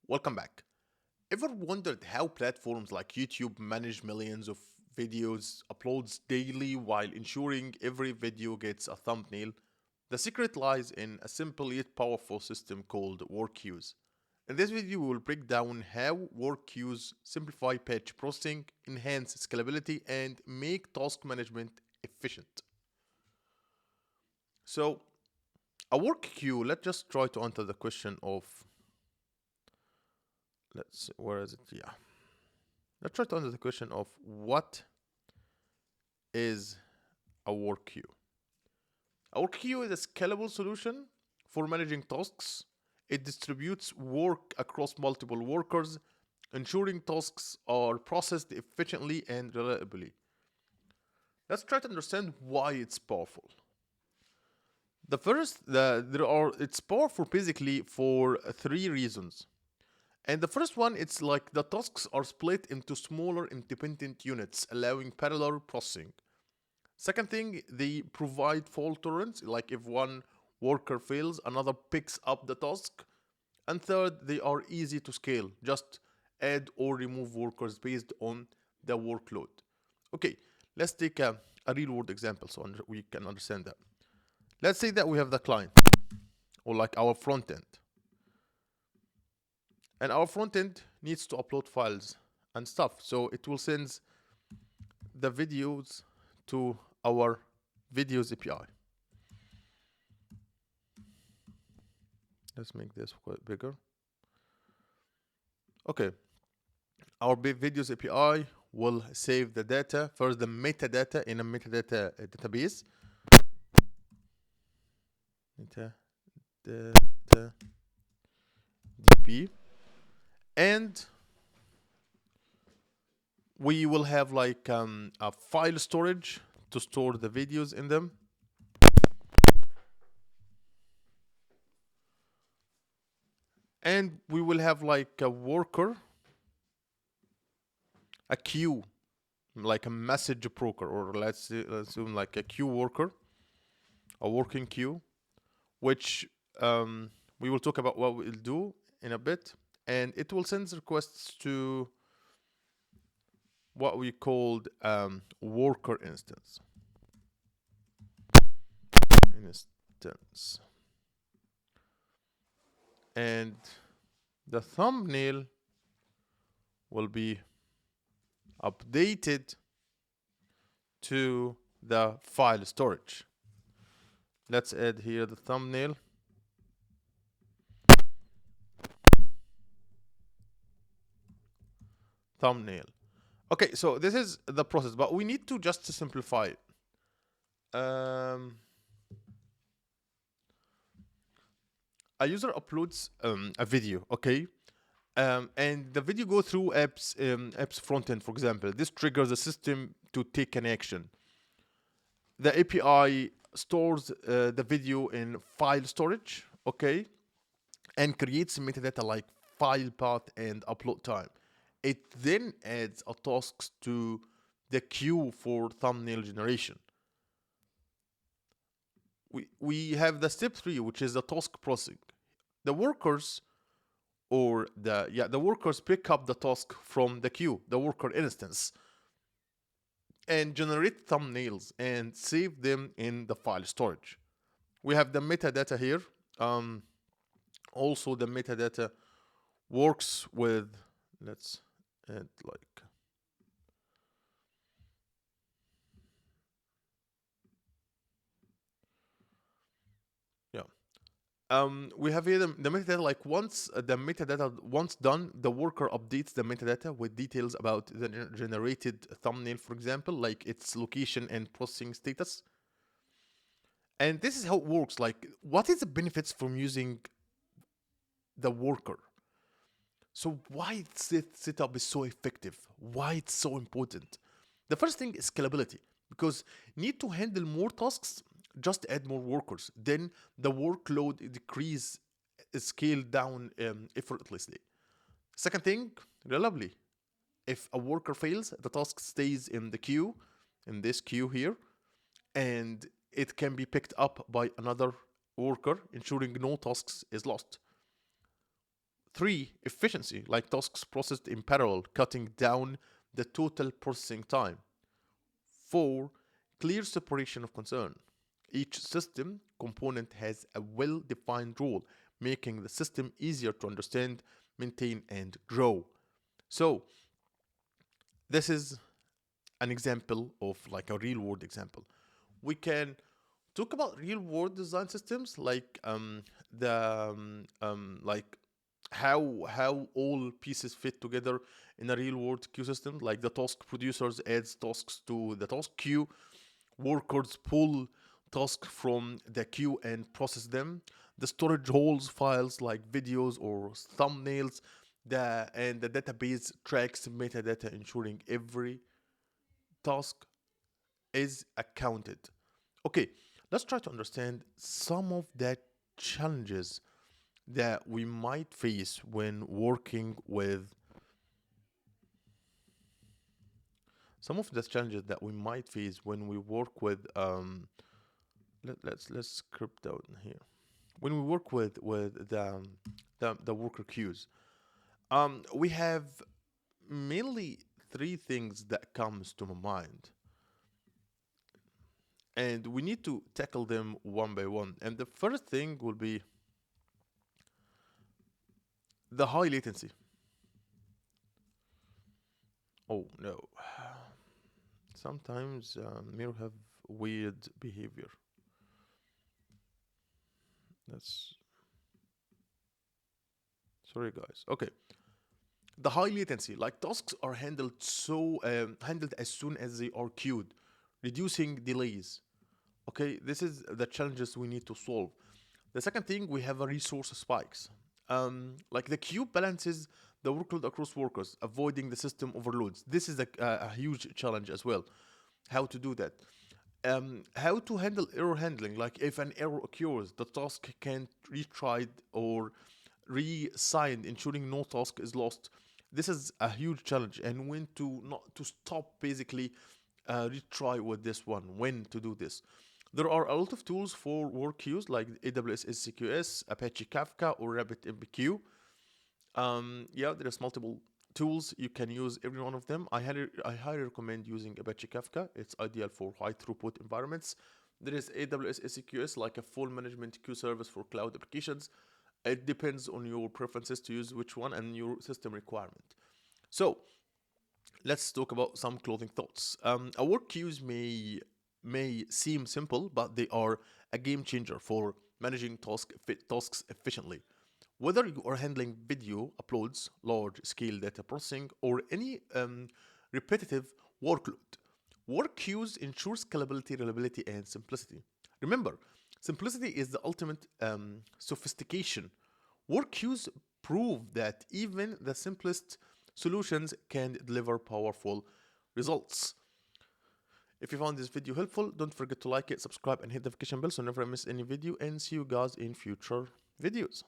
Welcome back. Ever wondered how platforms like YouTube manage millions of videos uploads daily while ensuring every video gets a thumbnail? The secret lies in a simple yet powerful system called work queues. In this video, we will break down how work queues simplify page processing, enhance scalability, and make task management efficient. So, a work queue, let's just try to answer the question of, let's see, where is it? Yeah. Let's try to answer the question of what is a work queue. A work queue is a scalable solution for managing tasks. It distributes work across multiple workers, ensuring tasks are processed efficiently and reliably. Let's try to understand why it's powerful. It's powerful basically for three reasons. And the first one, it's like the tasks are split into smaller independent units, allowing parallel processing. Second thing, they provide fault tolerance, like if one worker fails, another picks up the task. And third, they are easy to scale, just add or remove workers based on the workload. Okay, let's take a real world example so we can understand that. Let's say that we have the client, or like our front end. And our front end needs to upload files and stuff. So it will send the videos to our videos API. Let's make this quite bigger. Okay. Our videos API will save the data, first the metadata in a metadata database. Metadata DB. And we will have like a file storage to store the videos in them. And we will have like a worker, a queue, like a message broker, or let's assume like a queue worker, a working queue, which we will talk about what we'll do in a bit. And it will send requests to what we called worker instance. And the thumbnail will be updated to the file storage. Let's add here the thumbnail. Okay, so this is the process, but we need to just simplify it. A user uploads a video, okay? And the video goes through apps frontend, for example. This triggers the system to take an action. The API stores the video in file storage, okay? And creates metadata like file path and upload time. It then adds a tasks to the queue for thumbnail generation. We have the step 3, which is the task processing. The workers the workers pick up the task from the queue, the worker instance, and generate thumbnails and save them in the file storage. We have the metadata here. Also, the metadata works with, let's add like, we have here the metadata, like once done, the worker updates the metadata with details about the generated thumbnail, for example, like its location and processing status. And this is how it works. Like, what is the benefits from using the worker? So why this setup is so effective? Why it's so important? The first thing is scalability, because need to handle more tasks, just add more workers. Then the workload decrease, scale down effortlessly. Second thing, reliably. If a worker fails, the task stays in the queue, in this queue here, and it can be picked up by another worker, ensuring no tasks is lost. 3, efficiency, like tasks processed in parallel, cutting down the total processing time. 4, clear separation of concern. Each system component has a well-defined role, making the system easier to understand, maintain, and grow. So, this is an example of like a real world example. We can talk about real world design systems like like how all pieces fit together in a real world queue system. Like the task producers adds tasks to the task queue, workers pull tasks from the queue and process them, the storage holds files like videos or thumbnails, the database tracks metadata, ensuring every task is accounted. Okay, let's try to understand some of the challenges that we might face when working with some of the challenges that we might face when we work with let's script down here when we work with the worker queues. We have mainly three things that comes to my mind, and we need to tackle them one by one. And the first thing will be the high latency. Oh no, sometimes Miro have weird behavior. That's sorry guys. Okay, the high latency, like tasks are handled as soon as they are queued, reducing delays. Okay, this is the challenges we need to solve. The second thing, we have a resource spikes. Like the queue balances the workload across workers, avoiding the system overloads. This is a huge challenge as well. How to do that? How to handle error handling? Like if an error occurs, the task can't retried or re-signed, ensuring no task is lost. This is a huge challenge, and when to not to stop basically retry with this one. When to do this? There are a lot of tools for work queues like AWS SQS, Apache Kafka, or RabbitMQ. Yeah, there's multiple tools. You can use every one of them. I highly recommend using Apache Kafka. It's ideal for high throughput environments. There is AWS SQS, like a full management queue service for cloud applications. It depends on your preferences to use which one and your system requirement. So let's talk about some closing thoughts. Our work queues may seem simple, but they are a game changer for managing tasks efficiently. Whether you are handling video uploads, large scale data processing, or any repetitive workload, work queues ensure scalability, reliability, and simplicity. Remember, simplicity is the ultimate sophistication. Work queues prove that even the simplest solutions can deliver powerful results. If you found this video helpful, don't forget to like it, subscribe, and hit the notification bell so you never miss any video. And see you guys in future videos.